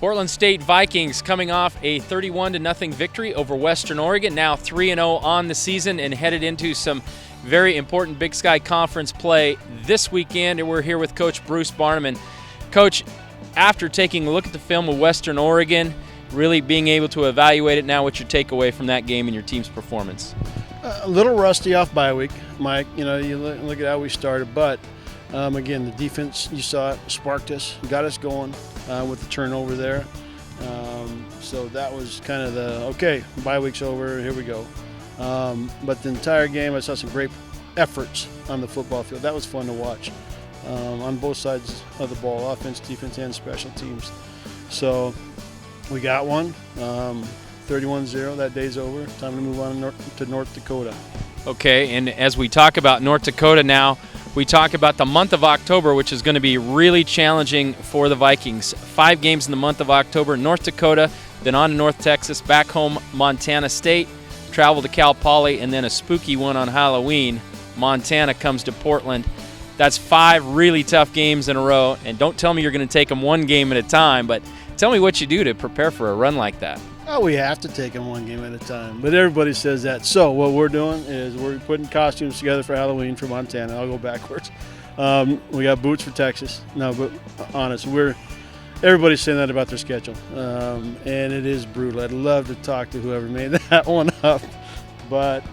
Portland State Vikings coming off a 31-0 victory over Western Oregon, now 3-0 on the season and headed into some very important Big Sky Conference play this weekend. And we're here with Coach Bruce Barnum. And Coach, after taking a look at the film of Western Oregon, really being able to evaluate it now, what's your takeaway from that game and your team's performance? A little rusty off bye week, Mike. You know, you look at how we started, but again, the defense, you saw it, sparked us, got us going with the turnover there. So that was kind of okay, bye week's over, here we go. But the entire game, I saw some great efforts on the football field. That was fun to watch on both sides of the ball, offense, defense, and special teams. So we got one. 31-0, that day's over. Time to move on to North Dakota. Okay, and as we talk about North Dakota now, we talk about the month of October, which is going to be really challenging for the Vikings. 5 games in the month of October. North Dakota, then on to North Texas, back home Montana State, travel to Cal Poly, and then a spooky one on Halloween. Montana comes to Portland. That's 5 really tough games in a row, and don't tell me you're going to take them one game at a time, but tell me what you do to prepare for a run like that. Oh, we have to take them one game at a time, but everybody says that. So what we're doing is we're putting costumes together for Halloween for Montana. I'll go backwards. We got boots for Texas. No, but honest, everybody's saying that about their schedule, and it is brutal. I'd love to talk to whoever made that one up, but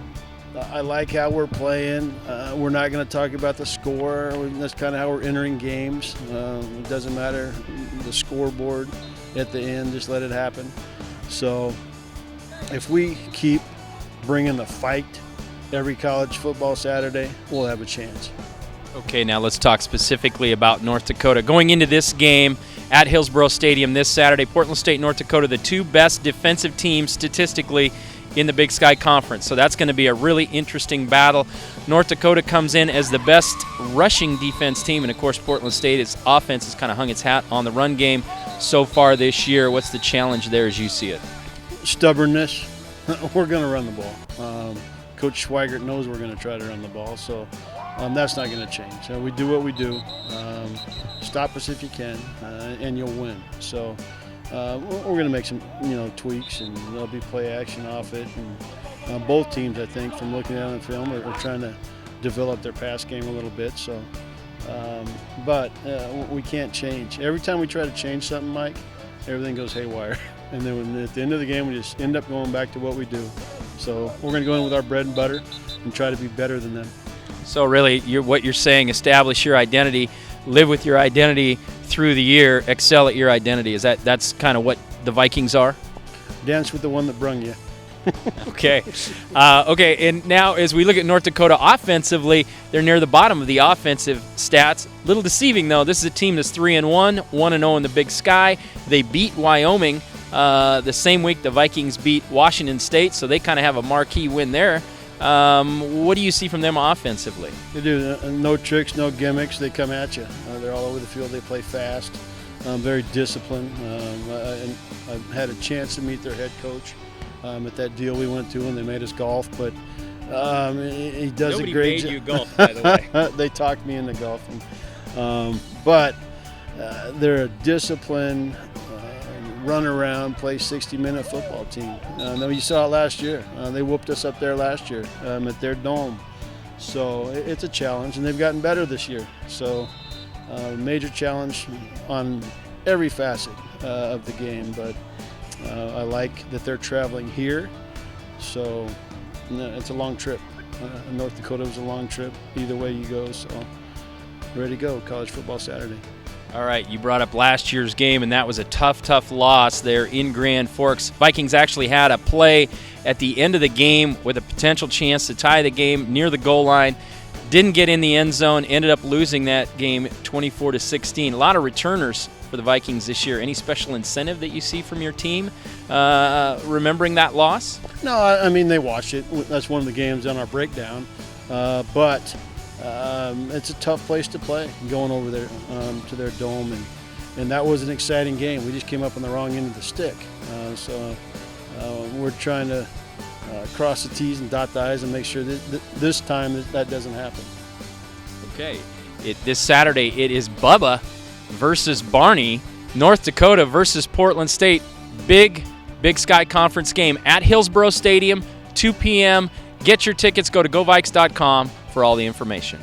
I like how we're playing. We're not going to talk about the score. That's kind of how we're entering games. It doesn't matter the scoreboard at the end. Just let it happen. So if we keep bringing the fight every college football Saturday, we'll have a chance. Okay, now let's talk specifically about North Dakota. Going into this game at Hillsborough Stadium this Saturday, Portland State, North Dakota, the 2 best defensive teams statistically in the Big Sky Conference. So that's going to be a really interesting battle. North Dakota comes in as the best rushing defense team, and of course Portland State, its offense has kind of hung its hat on the run game so far this year. What's the challenge there as you see it? Stubbornness. We're going to run the ball. Coach Schweigert knows we're going to try to run the ball, so that's not going to change. We do what we do. Stop us if you can, and you'll win. So we're going to make some, tweaks, and there'll be play action off it. And both teams, I think, from looking at it on film, are trying to develop their pass game a little bit. So, but we can't change. Every time we try to change something, Mike, everything goes haywire. And then at the end of the game, we just end up going back to what we do. So we're going to go in with our bread and butter and try to be better than them. So really, what you're saying, establish your identity, live with your identity through the year, excel at your identity. That's kind of what the Vikings are? Dance with the one that brung you. Okay. Okay, and now as we look at North Dakota offensively, they're near the bottom of the offensive stats. Little deceiving, though. This is a team that's 3-1, 1-0 in the Big Sky. They beat Wyoming the same week the Vikings beat Washington State, so they kind of have a marquee win there. What do you see from them offensively? They do. No tricks, no gimmicks. They come at you. They're all over the field. They play fast, very disciplined. I've had a chance to meet their head coach at that deal we went to, and they made us golf. But he does Nobody a great made job. you golf, by the way. They talked me into golfing. But they're a disciplined, run around, play 60-minute football team. You saw it last year. They whooped us up there last year at their dome. So it's a challenge, and they've gotten better this year. So major challenge on every facet of the game. But I like that they're traveling here. So it's a long trip. North Dakota was a long trip. Either way you go. So ready to go, college football Saturday. All right, you brought up last year's game, and that was a tough loss there in Grand Forks. Vikings actually had a play at the end of the game with a potential chance to tie the game near the goal line. Didn't get in the end zone, ended up losing that game 24-16. A lot of returners for the Vikings this year. Any special incentive that you see from your team remembering that loss? No, I mean, they watched it. That's one of the games on our breakdown. But it's a tough place to play, going over there to their dome, and that was an exciting game. We just came up on the wrong end of the stick. So we're trying to cross the T's and dot the I's and make sure that this time that doesn't happen. Okay. This Saturday, it is Bubba versus Barney. North Dakota versus Portland State. Big Sky Conference game at Hillsborough Stadium, 2 p.m. Get your tickets. Go to GoVikes.com for all the information.